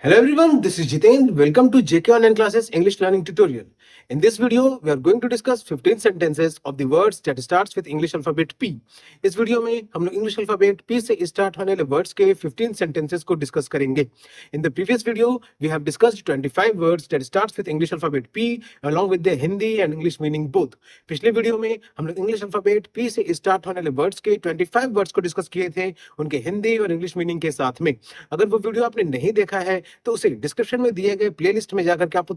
Hello everyone, this is Jiten. Welcome to JK Online Classes English Learning Tutorial. In this video, we are going to discuss 15 sentences of the words that starts with English alphabet P. इस वीडियो में हम लोग English alphabet P से start होने वाले words के 15 sentences को डिस्कस करेंगे. In the previous video, we have discussed 25 words that starts with English alphabet P along with their Hindi and English meaning both. पिछले वीडियो में हम लोग इंग्लिश अल्फाबेट P से स्टार्ट होने वाले वर्ड्स के 25 वर्ड्स को डिस्कस किए थे, उनके हिंदी और इंग्लिश मीनिंग के साथ में. अगर वो वीडियो आपने नहीं देखा है तो उसे डिस्क्रिप्शन में दिए गए प्लेलिस्ट में जाकर के आप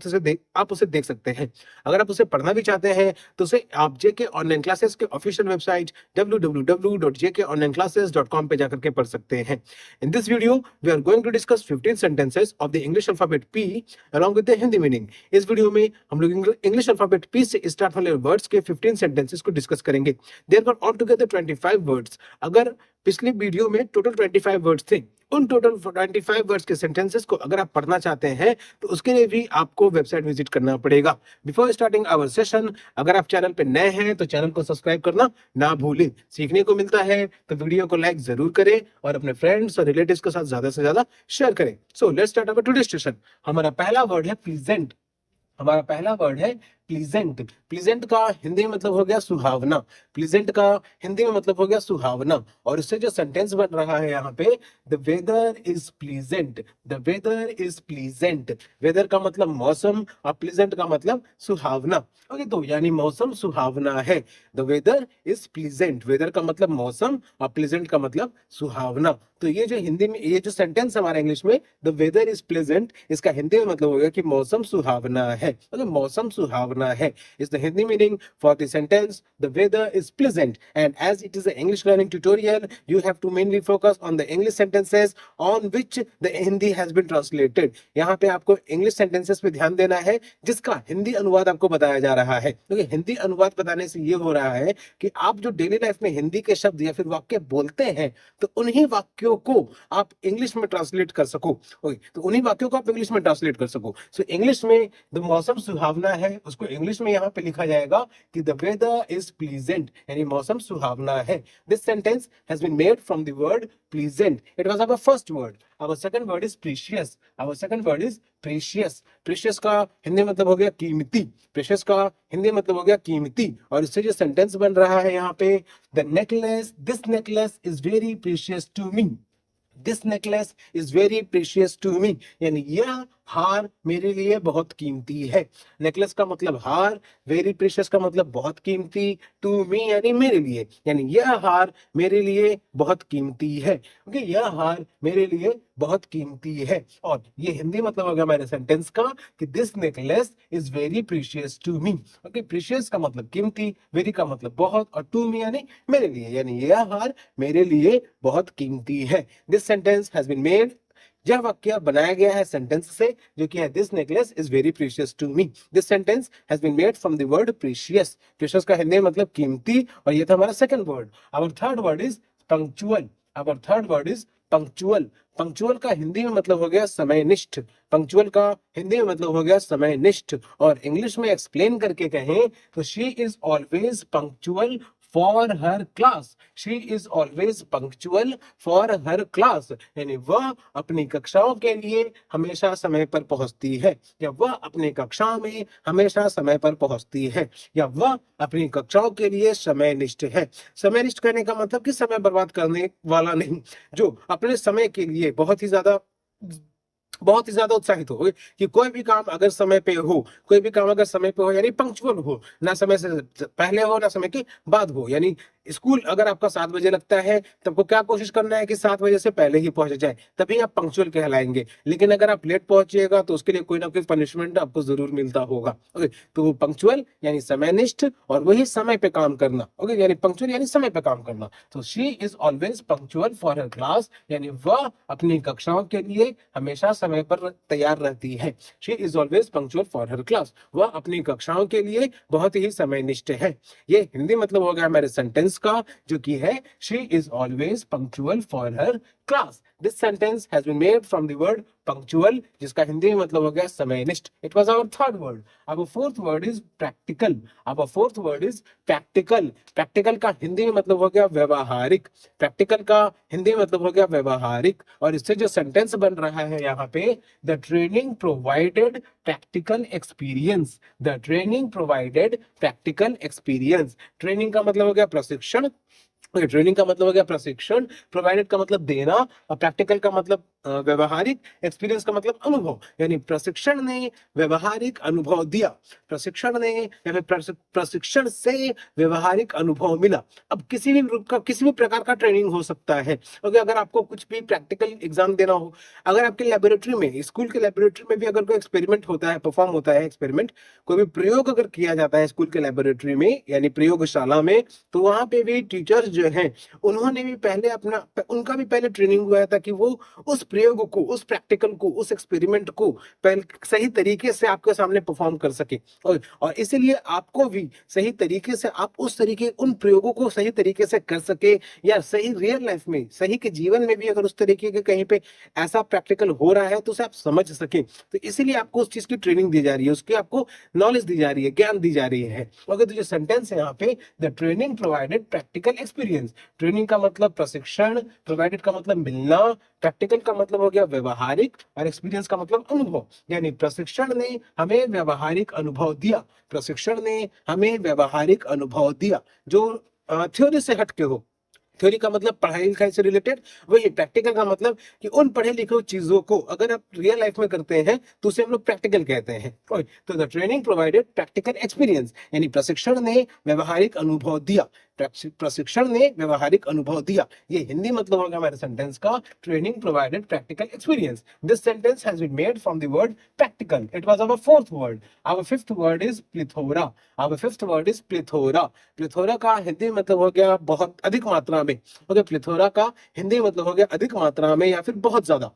उसे देख सकते हैं. अगर आप उसे पढ़ना भी चाहते हैं तो उसे आप जेके ऑनलाइन क्लासेस के ऑफिशियल वेबसाइट www.jkonlineclasses.com पे जाकर के पढ़ सकते हैं. In this video we are going to discuss 15 sentences of the English alphabet P along with the Hindi meaning. इस वीडियो में हम लोग इंग्लिश अल्फाबेट पी से स्टार्ट होने वाले वर्ड्स के 15 सेंटेंसेस को डिस्कस करेंगे. There were all together 25 words. अगर पिछली वीडियो में टोटल 25 वर्ड्स थे, उन टोटल 25 वर्ड्स के सेंटेंसेस को अगर आप पढ़ना चाहते हैं तो उसके लिए भी आपको वेबसाइट विजिट करना पड़ेगा. बिफोर स्टार्टिंग आवर सेशन, अगर आप चैनल पे नए हैं तो चैनल को सब्सक्राइब करना ना भूलें. सीखने को मिलता है तो वीडियो को लाइक जरूर करें और अपने फ्रेंड्स और रिलेटिव्स के साथ ज्यादा से ज्यादा शेयर करें. So let's start our today session. हमारा पहला वर्ड है प्लीजेंट. हमारा पहला वर्ड है प्लीजेंट. प्लीजेंट का हिंदी में मतलब हो गया सुहावना. प्लीजेंट का हिंदी में मतलब हो गया सुहावना. और इससे जो सेंटेंस बन रहा है यहाँ पे, the weather is pleasant. The weather is pleasant. Weather का मतलब मौसम और प्लीजेंट का मतलब सुहावना. ओके, तो यानी मौसम सुहावना है. The weather is pleasant. Weather का मतलब मौसम और प्लीजेंट का मतलब सुहावना. तो ये जो हिंदी में ये जो सेंटेंस हमारा इंग्लिश में द वेदर इज प्लीजेंट, इसका हिंदी में मतलब हो गया कि मौसम सुहावना है. मतलब मौसम सुहावना है is the Hindi meaning for the sentence the weather is pleasant. And as it is an English learning tutorial, you have to mainly focus on the English sentences on which the Hindi has been translated. यहाँ पे आपको English sentences पे ध्यान देना है जिसका हिंदी अनुवाद आपको बताया जा रहा है. क्योंकि हिंदी अनुवाद बताने से ये हो रहा है कि आप जो डेली लाइफ में हिंदी के शब्द या फिर वाक्य बोलते हैं तो उन्हीं वाक्यों को आप इंग्लिश में ट्रांसलेट कर सको. ओके, तो उन्हीं वाक्यों को आप इंग्लिश में ट्रांसलेट कर सको. सो इंग्लिश में द मौसम सुहावना है, उसको इंग्लिश में यहाँ पे लिखा जाएगा कि द वेदर इज प्लीजेंट, यानी मौसम सुहावना है. This sentence has been made from the word pleasant. It was our first word. Our second word is precious. Our second word is precious. Precious का हिंदी मतलब हो गया कीमती. प्रीशियस का हिंदी मतलब हो गया कीमती. और इससे जो सेंटेंस बन रहा है यहाँ पे, the necklace, this necklace is very precious to me. This necklace is very precious to me, यानी यह हार मेरे लिए बहुत कीमती है. नेकलेस का मतलब हार, वेरी प्रीशियस का मतलब बहुत कीमती, टू मी यानी मेरे लिए, यानी यह हार मेरे लिए बहुत कीमती है. ओके, यह हार मेरे लिए बहुत कीमती है. और ये हिंदी मतलब हो गया हमारे सेंटेंस का कि this necklace is very precious to me. Okay, precious का मतलब कीमती, वेरी का मतलब बहुत, और टू मी यानी मेरे लिए, यानी यह हार मेरे लिए बहुत कीमती है. This sentence has been made. यह वाक्य बनाया गया है सेंटेंस से जो कि है this necklace is very precious to me. This sentence has been made from the word precious. Precious का हिंदी मतलब कीमती. और ये था हमारा second word. Our third word is punctual. Our third word is punctual. Punctual का हिंदी में मतलब हो गया समयनिष्ठ. पंक्चुअल का हिंदी में मतलब हो गया समयनिष्ठ. और इंग्लिश में एक्सप्लेन करके कहें तो she is always punctual for her class. She is always punctual for her class, यानी वह अपनी कक्षाओं के लिए हमेशा समय पर पहुंचती है, या वह अपनी कक्षाओं में हमेशा समय पर पहुंचती है, या वह अपनी कक्षाओं के लिए समयनिष्ठ है. समयनिष्ठ कहने का मतलब कि समय बर्बाद करने वाला नहीं, जो अपने समय के लिए बहुत ही ज्यादा उत्साहित हो कि कोई भी काम अगर समय पे हो, कोई भी काम अगर समय पे हो यानी पंक्चुअल हो, ना समय से पहले हो ना समय के बाद हो. यानी स्कूल अगर आपका 7 बजे लगता है तो आपको क्या कोशिश करना है कि 7 बजे से पहले ही पहुंच जाए, तभी आप पंक्चुअल कहलाएंगे. लेकिन अगर आप लेट पहुंचिएगा तो उसके लिए कोई ना कोई पनिशमेंट आपको जरूर मिलता होगा. ओके, तो पंक्चुअल यानी समयनिष्ठ और वही समय पे काम करना. ओके, यानी पंक्चुअल यानी समय पे काम करना. तो she is always punctual for her class, यानी वह अपनी कक्षाओं के लिए हमेशा समय पर तैयार रहती है. She is always punctual for her class. वह अपनी कक्षाओं के लिए बहुत ही समयनिष्ठ है. ये हिंदी मतलब हो गया हमारे सेंटेंस का जो कि है she is always punctual for her class. This sentence has been made from the word punctual, जिसका हिंदी में मतलब हो गया समयनिष्ठ. It was our third word. Our fourth word is practical. Our fourth word is practical. Practical का हिंदी में मतलब हो गया व्यवहारिक. प्रैक्टिकल का हिंदी में मतलब हो गया व्यवहारिक. और इससे जो सेंटेंस बन रहा है यहाँ पे, the training provided practical experience. The training provided practical experience. Training का मतलब हो गया प्रशिक्षण. ट्रेनिंग का मतलब हो गया प्रशिक्षण. प्रोवाइडेड का मतलब देना. और प्रैक्टिकल का मतलब व्यवहारिक. एक्सपीरियंस का मतलब अनुभव. यानी प्रशिक्षण ने व्यवहारिक अनुभव दिया. प्रशिक्षण ने या फिर प्रशिक्षण से व्यवहारिक अनुभव मिला. अब किसी भी रूप का, किसी भी प्रकार का ट्रेनिंग हो सकता है. क्योंकि अगर आपको कुछ भी प्रैक्टिकल एग्जाम देना हो, अगर आपके लेबोरेटरी में, स्कूल के लेबोरेटरी में भी अगर कोई एक्सपेरिमेंट होता है, परफॉर्म होता है एक्सपेरिमेंट, कोई भी प्रयोग अगर किया जाता है स्कूल के लेबोरेटरी में यानी प्रयोगशाला में, तो वहां पे भी टीचर्स जो हैं, उन्होंने भी पहले अपना, उनका भी पहले ट्रेनिंग हुआ था कि वो उस प्रयोग को, उस प्रैक्टिकल को, उस एक्सपेरिमेंट को पहले सही तरीके से आपके सामने परफॉर्म कर सके. और इसीलिए आपको भी सही तरीके से, आप उस तरीके, उन प्रयोगों को सही तरीके से कर सके, या सही रियल लाइफ में, सही के जीवन में भी अगर उस तरीके के कहीं पे ऐसा प्रैक्टिकल हो रहा है तो उसे आप समझ सके. तो इसीलिए आपको उस चीज की ट्रेनिंग दी जा रही है, उसकी आपको नॉलेज दी जा रही है, ज्ञान दी जा रही है. अगर तो जो सेंटेंस है यहाँ पे, the training provided practical experience. Training का मतलब प्रशिक्षण, प्रोवाइडेड का मतलब मिलना, प्रैक्टिकल का मतलब हो गया व्यवहारिक, और एक्सपीरियंस का मतलब अनुभव. यानी प्रशिक्षण ने हमें व्यवहारिक अनुभव दिया. प्रशिक्षण ने हमें व्यवहारिक अनुभव दिया, जो थ्योरी से हटके हो. थ्योरी का मतलब पढ़ाई लिखाई से रिलेटेड, वही प्रैक्टिकल का मतलब कि उन पढ़े लिखे चीजों को अगर आप रियल लाइफ में करते हैं तो उसे हम लोग प्रैक्टिकल कहते हैं. तो the training provided practical experience, यानी प्रशिक्षण ने व्यवहारिक अनुभव दिया. प्रशिक्षण ने व्यवहारिक अनुभव दिया. ये हिंदी मतलब होगा हमारे सेंटेंस का, training provided practical experience. This sentence has been made from the word practical. It was our fourth word. Our fifth word is plethora. Our fifth word is plethora. Plethora का हिंदी मतलब हो गया बहुत अधिक मात्रा में. ओके, प्लिथोरा का हिंदी मतलब हो गया अधिक मात्रा में या फिर बहुत ज्यादा.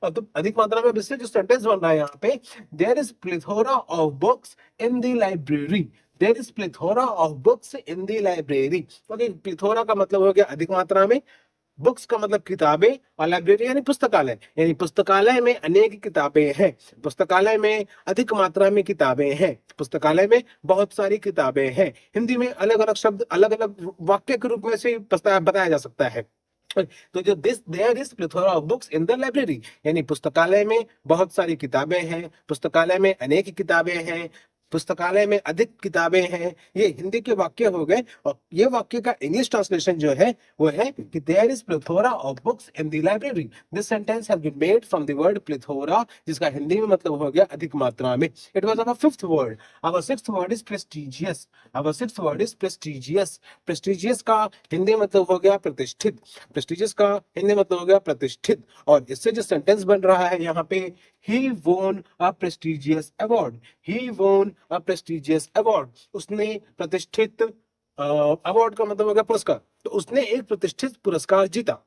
तो अधिक मात्रा में, इससे जो सेंटेंस बन रहा है यहाँ पे, there is plethora of books in the library. There is plethora of books in the library. Okay, plethora का मतलब हो गया अधिक मात्रा में, बुक्स का मतलब किताबें, और लाइब्रेरी यानी पुस्तकालय, यानी पुस्तकालय में अनेक किताबें हैं. पुस्तकालय में अधिक मात्रा में किताबें हैं. पुस्तकालय में बहुत सारी किताबें हैं. हिंदी में अलग अलग शब्द अलग अलग वाक्य के रूप में से बताया जा सकता है. तो जो this there is plethora of books in the library, यानी पुस्तकालय में बहुत सारी किताबें हैं, पुस्तकालय में अनेक किताबें हैं, पुस्तकालय में अधिक किताबें हैं. ये हिंदी के वाक्य हो गए. और ये वाक्य का इंग्लिश ट्रांसलेशन जो है वो है कि there is plethora of books in the library. This sentence has been made from the word plethora, जिसका हिंदी में मतलब हो गया अधिक मात्रा में. It was our fifth word. Our sixth word is prestigious. Our sixth word is prestigious. Prestigious का हिंदी मतलब हो गया प्रतिष्ठित. प्रेस्टिजियस का हिंदी मतलब हो गया प्रतिष्ठित. और इससे जो सेंटेंस बन रहा है यहाँ पे, he won a prestigious award. He won a prestigious award. उसने प्रतिष्ठित, अवार्ड का मतलब हो गया पुरस्कार, तो उसने एक प्रतिष्ठित पुरस्कार जीता.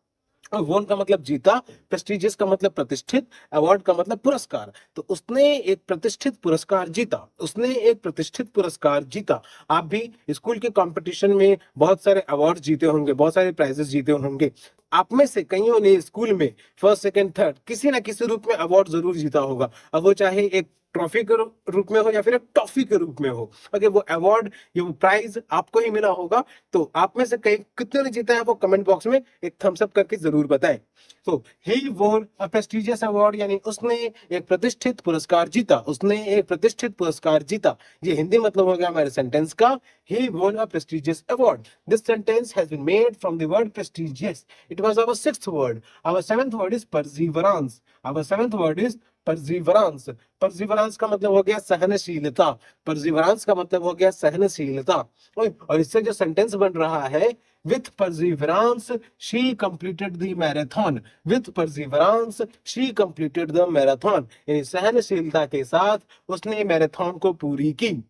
और वोन का मतलब जीता, प्रेस्टिजियस का मतलब प्रतिष्ठित, अवार्ड का मतलब पुरस्कार. तो उसने एक प्रतिष्ठित पुरस्कार जीता. उसने एक प्रतिष्ठित पुरस्कार जीता. आप भी स्कूल के कंपटीशन में बहुत सारे अवार्ड जीते होंगे, बहुत सारे प्राइजेस जीते होंगे. आप में से कईयों ने स्कूल में फर्स्ट सेकंड थर्ड किसी ना किसी रूप में अवार्ड जरूर जीता होगा. अब वो चाहे एक ट्रॉफी के रूप में हो या फिर एक टॉफी के रूप में हो. अगर वो अवार्ड, ये वो प्राइज आपको ही मिला होगा. तो आप में से कई कितने ने जीता है वो कमेंट बॉक्स में एक थम्स अप करके जरूर बताएं. तो ही वोन अ प्रेस्टिजियस अवार्ड, यानी उसने एक प्रतिष्ठित पुरस्कार जीता. उसने एक प्रतिष्ठित पुरस्कार जीता. ये हिंदी मतलब हो गया हमारे सेंटेंस का, he won a prestigious award. This sentence has been made from the word prestigious. It was our sixth word. Our seventh word is perseverance. Our seventh word is perseverance. Perseverance का मतलब हो गया सहनशीलता. Perseverance का मतलब हो गया सहनशीलता. और इससे जो सेंटेंस बन रहा है, with perseverance she completed the marathon. With perseverance she completed the marathon. यानी सहनशीलता के साथ उसने मैराथन को पूरी की.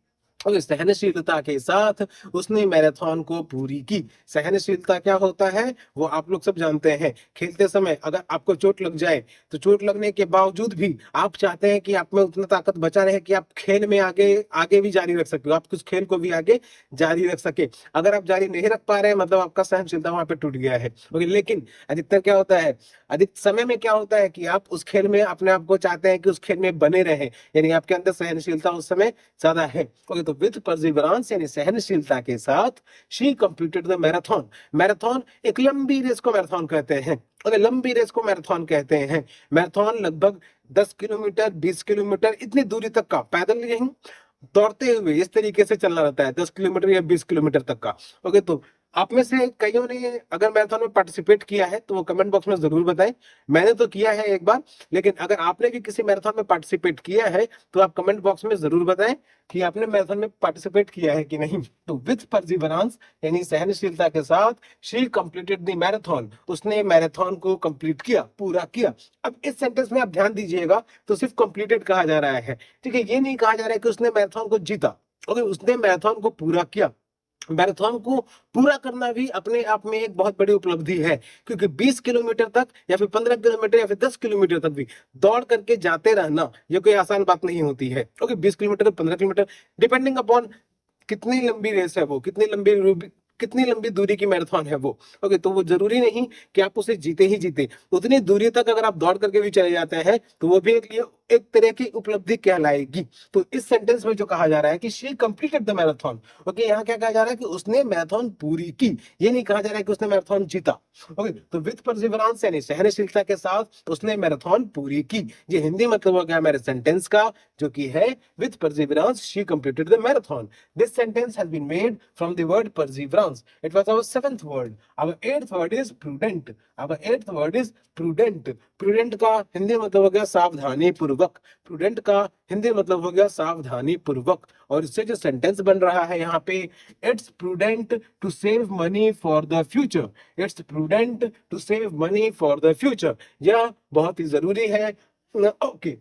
और सहनशीलता के साथ उसने मैराथन को पूरी की। सहनशीलता क्या होता है वो आप लोग सब जानते हैं। खेलते समय अगर आपको चोट लग जाए तो चोट लगने के बावजूद भी आप चाहते हैं कि आप में उतना ताकत बचा रहे कि आप खेल में आगे आगे भी जारी रख सके, आप कुछ खेल को भी आगे जारी रख सके। अगर आप जारी नहीं रख पा रहे हैं मतलब आपका सहनशीलता वहां पे टूट गया है। ओके, लेकिन अधिकतर क्या होता है, अधिक समय में क्या होता है कि आप उस खेल में अपने आप को चाहते हैं कि उस खेल में बने रहें, यानी आपके अंदर सहनशीलता उस समय ज्यादा है। ओके, तो विद परसिवरेंस यानी सहनशीलता के साथ she completed the marathon. Marathon एक लंबी रेस को मैराथन कहते हैं। ओके, लंबी रेस को मैराथन कहते हैं। मैराथन लगभग 10 किलोमीटर 20 किलोमीटर इतनी दूरी तक का पैदल नहीं, दौड़ते हुए इस तरीके से चलना रहता है, 10 किलोमीटर या 20 किलोमीटर तक का। ओके, तो आप में से कईयों ने अगर मैराथन में पार्टिसिपेट किया है तो वो कमेंट बॉक्स में जरूर बताएं। मैंने तो किया है एक बार, लेकिन अगर आपने भी किसी मैराथन में पार्टिसिपेट किया है तो आप कमेंट बॉक्स में जरूर बताएं कि आपने मैराथन में पार्टिसिपेट किया है कि नहीं। तो विथ परसिवरेंस यानी सहनशीलता के साथ शी कंप्लीटेड द मैराथन, उसने मैराथन को कंप्लीट किया, पूरा किया। अब इस सेंटेंस में आप ध्यान दीजिएगा तो सिर्फ कंप्लीटेड कहा जा रहा है, ठीक है, ये नहीं कहा जा रहा है कि उसने मैराथन को जीता। ओके, उसने मैराथन को पूरा किया। मैराथन को पूरा करना भी अपने आप में एक बहुत बड़ी उपलब्धि है, क्योंकि 20 किलोमीटर तक या फिर 15 किलोमीटर या फिर 10 किलोमीटर तक भी दौड़ करके जाते रहना ये कोई आसान बात नहीं होती है। Okay, 20 kilometre 15 kilometre depending upon कितनी लंबी रेस है वो, कितनी लंबी दूरी की मैराथन है वो। ओके, तो वो जरूरी नहीं कि आप उसे जीते ही जीते, उतनी दूरी तक अगर आप दौड़ करके भी चले जाते हैं तो वो भी एक तरह की उपलब्धि कहलाएगी। तो इस सेंटेंस में जो कहा जा रहा है कि she completed the marathon. Okay, यहाँ क्या कहा जा रहा है कि उसने मैराथन पूरी की, ये नहीं कहा जा रहा है कि उसने मैराथन जीता। ओके, तो विथ परसिवरेंस यानी सहनशीलता के साथ उसने मैराथन पूरी की, ये हिंदी मतलब हो गया मेरे सेंटेंस का, जो कि है with perseverance she completed the marathon. This sentence has been made from the word perseverance. It was our seventh word. Our eighth word is prudent. Our eighth word is prudent. Prudent का हिंदी मतलब हो गया सावधानी पूर्वक। Prudent का हिंदी मतलब हो गया सावधानी पूर्वक। और इससे जो सेंटेंस बन रहा है यहाँ पे, It's prudent to save money for the future. It's prudent to save money for the future. यह बहुत ही जरूरी है। ओके,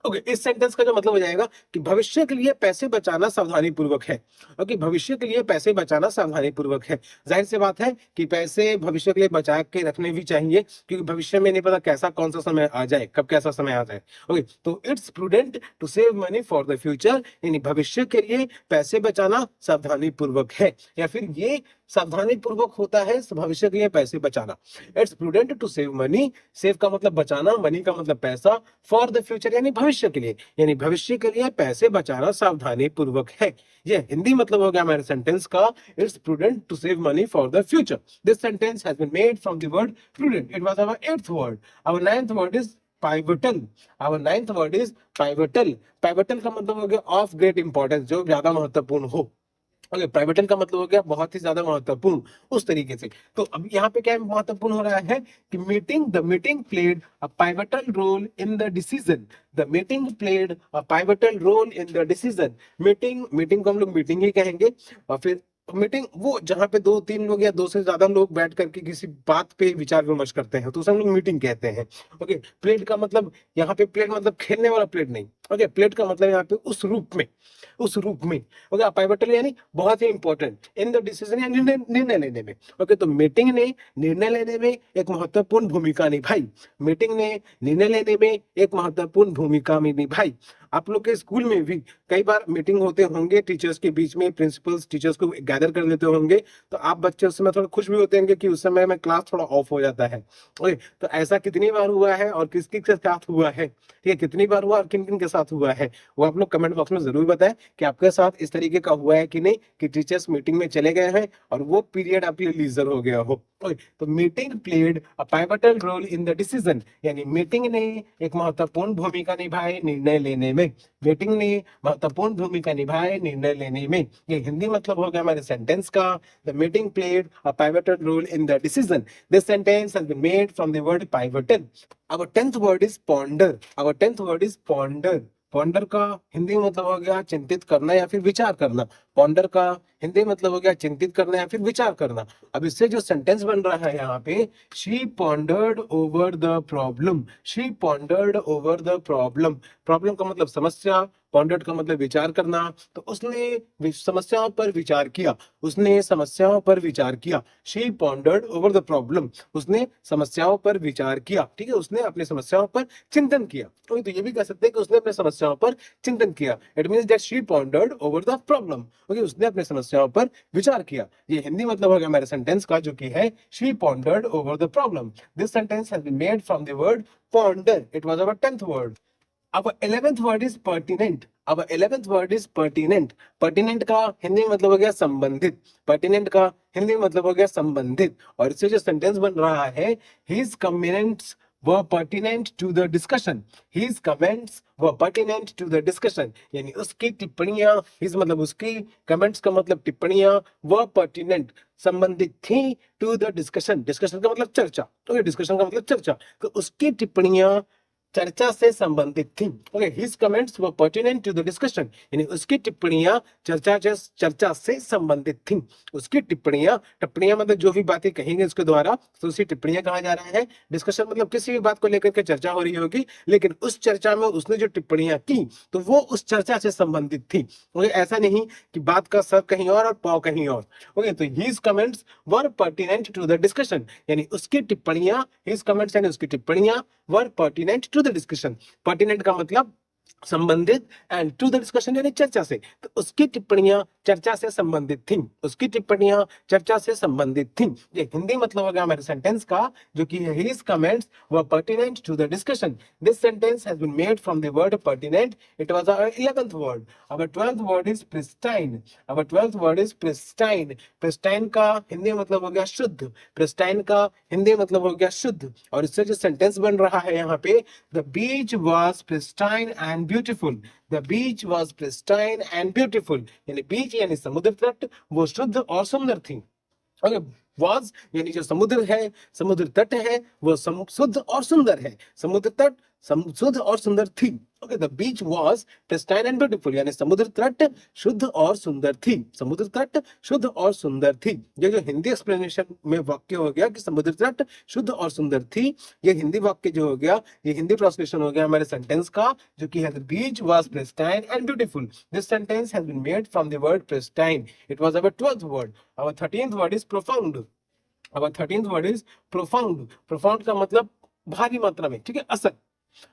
ओके, इस सेंटेंस का जो मतलब हो जाएगा कि भविष्य के लिए पैसे बचाना सावधानी पूर्वक है। ओके, भविष्य के लिए पैसे बचाना सावधानी पूर्वक है। जाहिर सी बात है कि पैसे भविष्य के लिए बचा के रखने भी चाहिए, क्योंकि भविष्य में नहीं पता कैसा कौन सा समय आ जाए, कब कैसा समय आ जाए। ओके, तो it's prudent to save money for the future, यानी भविष्य के लिए पैसे बचाना सावधानी पूर्वक है, या फिर ये सावधानी पूर्वक होता है भविष्य के लिए पैसे बचाना। It's prudent to save money, save का मतलब बचाना, मनी का मतलब पैसा, फॉर द फ्यूचर यानी भविष्य के लिए, यानी भविष्य के लिए पैसे बचाना सावधानी पूर्वक है। ये हिंदी मतलब हो गया हमारे सेंटेंस का, it's prudent to save money for the future. This sentence has been made from the word prudent. It was our 8th word. Our 9th word is pivotal. Our 9th word is pivotal. Pivotal का मतलब हो गया of great importance, जो ज्यादा महत्वपूर्ण हो। Okay, प्राइवेटल का मतलब हो गया बहुत ही ज्यादा महत्वपूर्ण, उस तरीके से। तो अब यहाँ पे क्या महत्वपूर्ण हो रहा है कि the meeting played a pivotal role in the decision. The meeting played a pivotal role in the decision. Meeting को हम लोग मीटिंग ही कहेंगे, और फिर मीटिंग वो जहाँ पे 2-3 लोग या 2 से ज्यादा लोग बैठ करके किसी बात पे विचार विमर्श करते हैं, तो उसे हम लोग मीटिंग कहते हैं। ओके, प्लेड का मतलब यहाँ पे प्लेड मतलब खेलने वाला प्लेड नहीं। ओके, प्लेड का मतलब यहाँ पे उस रूप में, उस रूप में। ओके, पाइवटल यानी बहुत ही इंपॉर्टेंट इन द डिसीजन या निर्णय लेने में। ओके, तो मीटिंग ने निर्णय लेने में एक महत्वपूर्ण भूमिका निभाई। मीटिंग ने निर्णय लेने में एक महत्वपूर्ण भूमिका में निभाई। आप लोग के स्कूल में भी कई बार मीटिंग होते होंगे टीचर्स के बीच में, प्रिंसिपल्स टीचर्स को गैदर कर लेते होंगे, तो आप बच्चे उस समय थोड़ा खुश भी होते होंगे कि उस समय में क्लास थोड़ा ऑफ हो जाता है। ओके, तो ऐसा कितनी बार हुआ है और किस किस के साथ हुआ है, ठीक है, कितनी बार हुआ और किन किन के साथ हुआ है, वो आप लोग कमेंट बॉक्स में जरूर बताएं कि आपके साथ इस तरीके का हुआ है कि नहीं, कि टीचर्स मीटिंग में चले गए हैं और वो पीरियड आपके लिए लीजर हो गया हो। तो meeting played a pivotal role in the decision, यानी मीटिंग ने एक महत्वपूर्ण भूमिका निभाई निर्णय लेने में। मीटिंग ने महत्वपूर्ण भूमिका निभाई निर्णय लेने में, ये हिंदी मतलब हो गया हमारे सेंटेंस का, the meeting played a pivotal role in the decision. This sentence has been made from the word pivotal. Our 10th word is ponder. Our 10th word is ponder. Ponder का हिंदी मतलब हो गया चिंतित करना या फिर विचार करना। पॉन्डर का हिंदी मतलब हो गया चिंतित करना या फिर विचार करना। अब इससे जो सेंटेंस बन रहा है यहाँ पे, she pondered over the problem, she pondered over the problem. Problem का मतलब समस्या, पॉन्डर्ड का मतलब विचार करना, तो उसने समस्याओं पर विचार किया, उसने समस्याओं पर विचार किया। She pondered over the problem, उसने समस्याओं पर विचार किया, ठीक है, उसने अपनी समस्याओं पर चिंतन किया। तो ये भी कह सकते हैं कि उसने अपनी समस्याओं पर चिंतन किया। It means that she pondered over the problem, okay, उसने अपनी समस्याओं पर विचार किया। ये हिंदी मतलब हो गया हमारे सेंटेंस का, जो कि है she pondered over the problem. This sentence has been made from the word ponder. It was our 10th word. अब 11th वर्ड इज पर्टिनेंट। अब 11th word is pertinent. Pertinent का हिंदी में मतलब हो गया संबंधित। पर्टिनेंट का हिंदी में मतलब हो गया संबंधित। और इससे जो सेंटेंस बन रहा है, his comments were pertinent to the discussion, his comments were pertinent to the discussion, यानी उसकी टिप्पणियां, his मतलब उसकी, comments का मतलब टिप्पणियां, were pertinent संबंधित थी to the discussion, discussion का मतलब चर्चा, तो डिस्कशन का मतलब चर्चा, तो उसकी टिप्पणियां चर्चा से संबंधित थी। Okay, his comments were pertinent to the discussion, यानी उसकी टिप्पणियां चर्चा से संबंधित थी। उसकी टिप्पणियां मतलब जो भी बातें कहेंगे उसके द्वारा, तो उसी टिप्पणियां कहा जा रहा है। डिस्कशन मतलब किसी भी बात को लेकर के चर्चा हो रही होगी, लेकिन उस चर्चा में उसने जो टिप्पणियां की तो वो उस चर्चा से संबंधित थी। ओके, ऐसा नहीं कि बात का सर कहीं और पाव कहीं और। ओके, तो his comments were pertinent to the discussion, यानी उसकी टिप्पणियां, हिज कमेंट्स यानी उसकी टिप्पणियां were pertinent to the discussion. Pertinent का मतलब संबंधित, एंड टू द डिस्कशन यानी चर्चा से, तो उसकी टिप्पणियां चर्चा से संबंधित थी, उसकी टिप्पणियां चर्चा से संबंधित थी। ये हिंदी मतलब हो गया हमारे सेंटेंस का, जो कि है his comments were pertinent to the discussion. This sentence has been made from the word pertinent. It was our 11th word. Our 12th word is pristine. Our 12th word is pristine. Pristine का हिंदी मतलब हो गया शुद्ध। Pristine का हिंदी मतलब हो गया शुद्ध। और इससे जो सेंटेंस बन रहा है यहाँ पे, the beach was pristine and beautiful. The beach was pristine and beautiful, यानी बीच यानी समुद्र तट, वो शुद्ध और सुंदर थी। ओके, वाज यानी जो समुद्र है, समुद्र तट है, वो शुद्ध और सुंदर है। समुद्र तट शुद्ध और सुंदर थी। Okay, the beach was pristine and beautiful, यानी समुद्र तट शुद्ध और सुंदर थी। समुद्र तट शुद्ध और सुंदर थी। ये जो हिंदी एक्सप्लेनेशन में वाक्य हो गया कि समुद्र तट शुद्ध और सुंदर थी, ये हिंदी वाक्य जो हो गया, ये हिंदी ट्रांसलेशन हो गया हमारे सेंटेंस का, जो कि है the beach was pristine and beautiful. This sentence has been made from the word pristine. It was our 12th word. Our 13th word is profound. Our 13th word is profound. Profound का मतलब भारी मात्रा में, ठीक है, असर,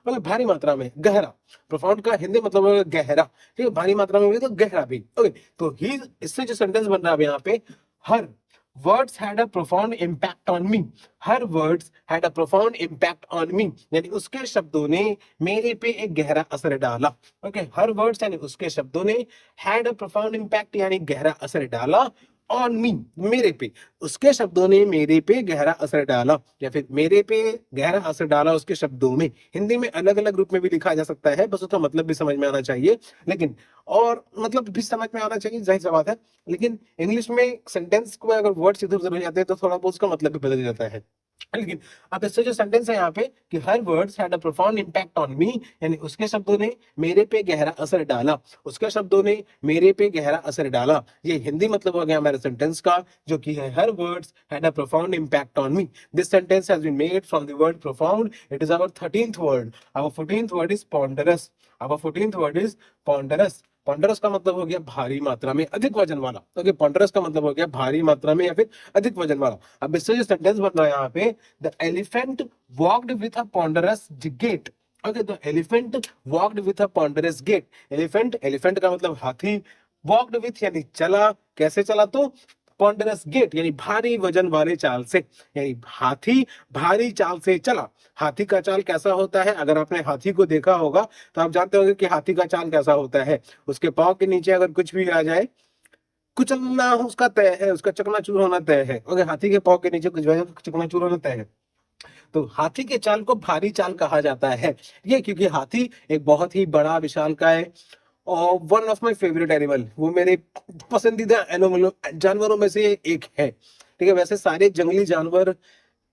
मतलब भारी मात्रा में, गहरा। प्रोफाउंड का हिंदी मतलब है गहरा, ठीक है, भारी मात्रा में भी तो गहरा भी। ओके, तो ही, इससे जो सेंटेंस बन रहा है यहाँ पे, हर words had a profound impact on me. Her words had a profound impact on me, यानी उसके शब्दों ने मेरे पे एक गहरा असर डाला। ओके, हर words यानी उसके शब्दों ने had a profound impact यानी गहरा असर डाला ऑन मी, मेरे पे, उसके शब्दों ने मेरे पे गहरा असर डाला, या फिर मेरे पे गहरा असर डाला उसके शब्दों में। हिंदी में अलग अलग रूप में भी लिखा जा सकता है, बस उसका मतलब भी समझ में आना चाहिए, लेकिन और मतलब भी समझ में आना चाहिए, जाहिर सी बात है। लेकिन इंग्लिश में सेंटेंस को अगर वर्ड्स इधर उधर हो जाते हैं तो थोड़ा बहुत उसका मतलब भी बदल जाता है। लेकिन अब इससे जो सेंटेंस है यहाँ पे कि हर words had a profound impact on मी, यानी उसके शब्दों ने मेरे पे गहरा असर डाला, उसके शब्दों ने मेरे पे गहरा असर डाला। ये हिंदी मतलब हो गया हमारे सेंटेंस का, जो कि है her words had a profound impact on me. This sentence has been made from the word profound. It is our 13th word. Our 14th word is ponderous. Our 14th word is ponderous. Ponderous का मतलब हो गया भारी मात्रा में, अधिक वजन वाला। ओके, पॉन्डरस का मतलब हो गया भारी मात्रा में या फिर अधिक वजन वाला। अब इससे जो सेंटेंस बन रहा है यहाँ पे, the elephant walked with a ponderous gait. Okay, the elephant walked with a ponderous gait. Elephant, elephant का मतलब हाथी, वॉक्ड विथ यानी चला, कैसे चला, तो पॉन्डरस गेट यानी भारी वजन वाले चाल से, यानी हाथी भारी चाल से चला। हाथी का चाल कैसा होता है, अगर आपने हाथी को देखा होगा तो आप जानते होंगे कि हाथी का चाल कैसा होता है। उसके पांव के नीचे अगर कुछ भी आ जाए, कुचलना उसका तय है, उसका चकनाचूर होना तय है। अगर हाथी के पांव के नीचे कुछ भी आ जाए तो चकनाचूर होना तय है। तो हाथी के चाल को भारी चाल कहा जाता है, ये क्योंकि हाथी एक बहुत ही बड़ा विशालकाय और one of my favourite animal, वो मेरे पसंदीदा एनिमल जानवरों में से एक है। ठीक है, वैसे सारे जंगली जानवर,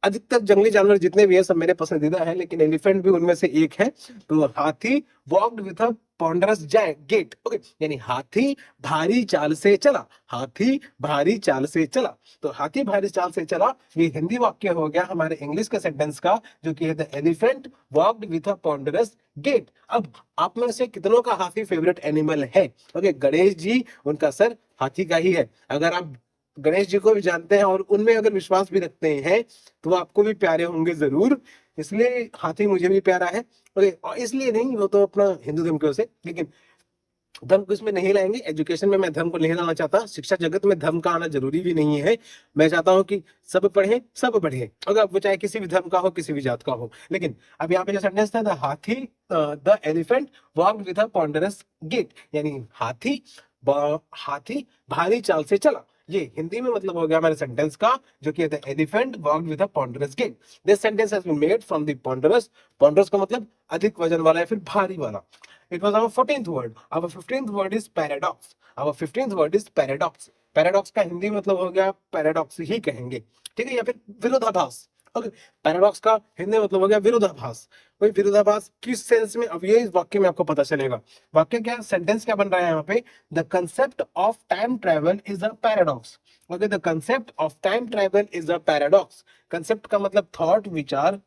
अधिकतर जंगली जानवर जितने भी है सब मेरे पसंदीदा है, लेकिन एलिफेंट भी उनमें से एक है। तो हाथी walked with a ponderous gait. Okay, यानी हाथी भारी चाल से चला, हाथी भारी चाल से चला। तो हाथी भारी चाल से चला ये हिंदी वाक्य हो गया हमारे इंग्लिश के सेंटेंस का, जो कि है the elephant walked with a ponderous gait। अब आप में से कितनों का हाथी फेवरेट एनिमल है? ओके, गणेश जी, उनका सर हाथी का ही है। अगर आप गणेश जी को भी जानते हैं और उनमें अगर विश्वास भी रखते हैं तो वो आपको भी प्यारे होंगे जरूर, इसलिए हाथी मुझे भी प्यारा है। ओके, और इसलिए नहीं, वो तो अपना हिंदू धर्म की वजह से, लेकिन धर्म को इसमें नहीं लाएंगे। एजुकेशन में मैं धर्म को नहीं लाना चाहता, शिक्षा जगत में धर्म का आना जरूरी भी नहीं है। मैं चाहता हूं कि सब पढ़े, सब बढ़े, अगर वो चाहे किसी भी धर्म का हो, किसी भी जात का हो। लेकिन अब यहाँ पे जो सेंटेंस था, the haathi the elephant walked with a ponderous gait, यानी हाथी भारी चाल से चला। ये हिंदी में मतलब हो गया हमारे सेंटेंस का, जो कि the elephant walked with a ponderous gait. This sentence has been made from the ponderous. Ponderous का मतलब अधिक वजन वाला या फिर भारी वाला। It was our 14th word. Our 15th word is paradox. Our 15th word is paradox. Paradox का हिंदी मतलब हो गया paradox ही कहेंगे, ठीक है, या फिर विरोधाभास। ओके, पैराडॉक्स का हिंदी मतलब हो गया विरोधाभास। कोई विरोधाभास किस सेंस में, अब ये इस वाक्य में आपको पता चलेगा। वाक्य क्या, सेंटेंस क्या बन रहा है यहाँ पे, the concept of time travel is a paradox. Okay, the concept of time travel is a paradox. Concept का मतलब थॉट, विचार,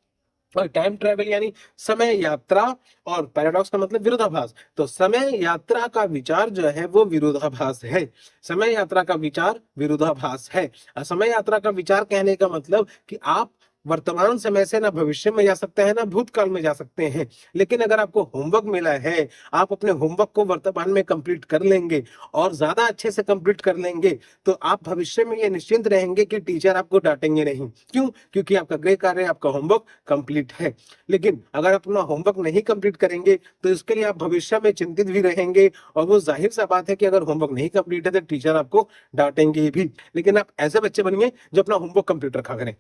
और टाइम ट्रेवल यानी समय यात्रा, और पैराडॉक्स का मतलब विरोधाभास। तो समय यात्रा का विचार जो है वो विरोधाभास है। समय यात्रा का विचार विरोधाभास है। समय यात्रा का विचार कहने का मतलब कि आप वर्तमान समय से ना भविष्य में जा सकते हैं ना भूतकाल में जा सकते हैं। लेकिन अगर आपको होमवर्क मिला है, आप अपने होमवर्क को वर्तमान में कंप्लीट कर लेंगे और ज्यादा अच्छे से कंप्लीट कर लेंगे, तो आप भविष्य में ये निश्चिंत रहेंगे कि टीचर आपको डांटेंगे नहीं। क्यों? क्योंकि आपका गृह कार्य, आपका होमवर्क कंप्लीट है। लेकिन अगर आप अपना होमवर्क नहीं कंप्लीट करेंगे तो इसके लिए आप भविष्य में चिंतित भी रहेंगे, और वो जाहिर सा बात है कि अगर होमवर्क नहीं कंप्लीट है तो टीचर आपको डांटेंगे भी। लेकिन आप ऐसे बच्चे बनिए जो अपना होमवर्क कंप्लीट रखा करें।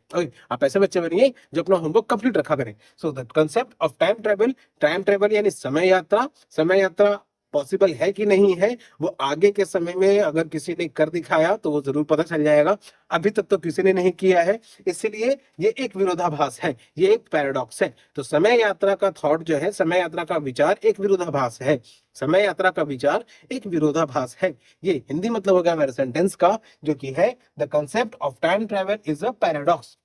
आप ऐसे बच्चे बनिए जो अपना होमवर्क कंप्लीट रखा करें। So the concept of time travel यानी समय यात्रा। समय यात्रा पॉसिबल है कि नहीं है, वो आगे के समय में अगर किसी ने कर दिखाया तो वो जरूर पता चल जाएगा। अभी तक तो किसी ने नहीं किया है, इसलिए ये एक विरोधाभास है, ये एक पैराडॉक्स है। तो समय यात्रा का थॉट जो है, समय यात्रा का विचार एक विरोधाभास है। समय यात्रा का विचार एक विरोधाभास है। ये हिंदी मतलब हो गया मेरे सेंटेंस का, जो कि है the concept of time travel is a paradox.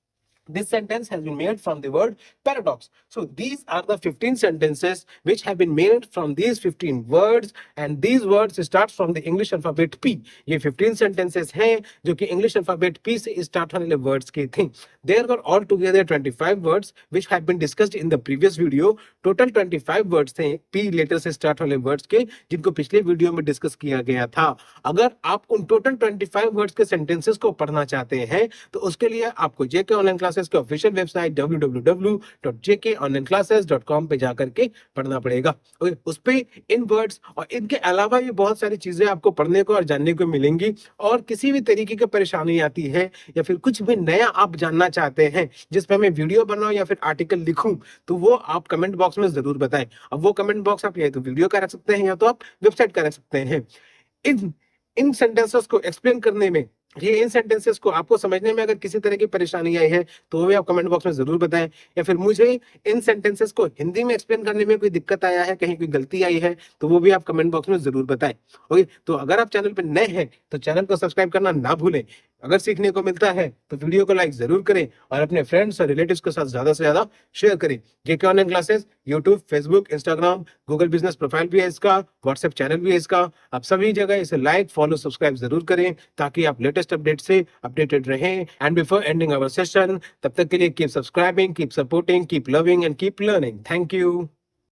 This sentence has been made from the word paradox. So these are the 15 sentences which have been made from these 15 words, and these words start from the English alphabet P. ये 15 sentences हैं जो कि English alphabet P से start होने वाले words के थे। There were altogether 25 words which have been discussed in the previous video. Total 25 words थे P letter से start होने words के, जिनको पिछले वीडियो में डिस्कस किया गया था। अगर आप उन टोटल 25 वर्ड्स के सेंटेंसेस को पढ़ना चाहते हैं तो उसके लिए आपको जेके ऑनलाइन क्लासेस के ऑफिशियल वेबसाइट www.jkonlineclasses.com पे जाकर के पढ़ना पड़ेगा। ओके, उस पे इन वर्ड्स और इनके अलावा भी बहुत सारी चीजें आपको पढ़ने को और जानने को मिलेंगी। और किसी भी तरीके की परेशानी आती है या फिर कुछ भी नया आप जानना चाहते हैं जिस पे मैं वीडियो बनाऊं या फिर आर्टिकल लिखूं, तो वो आप कमेंट बॉक्स में जरूर बताएं। अब वो कमेंट बॉक्स आप या तो वीडियो का रख सकते हैं या तो आप वेबसाइट का रख सकते हैं। इन इन सेंटेंसेस को एक्सप्लेन करने में, ये इन सेंटेंसेस को आपको समझने में अगर किसी तरह की परेशानी आई है तो वो भी आप कमेंट बॉक्स में जरूर बताएं। या फिर मुझे इन सेंटेंसेस को हिंदी में एक्सप्लेन करने में कोई दिक्कत आया है, कहीं कोई गलती आई है, तो वो भी आप कमेंट बॉक्स में जरूर बताएं। ओके, तो अगर आप चैनल पर नए हैं तो चैनल को सब्सक्राइब करना ना भूलें। अगर सीखने को मिलता है तो वीडियो को लाइक जरूर करें और अपने फ्रेंड्स और रिलेटिव्स के साथ ज्यादा से ज्यादा शेयर करें। JK online classes YouTube, Facebook, Instagram, Google business profile भी है इसका, व्हाट्सएप चैनल भी है इसका। आप सभी जगह इसे लाइक, फॉलो, सब्सक्राइब जरूर करें ताकि आप लेटेस्ट अपडेट से अपडेटेड रहें। And before ending our session, तब तक के लिए keep subscribing, keep supporting, keep loving and keep learning. Thank you.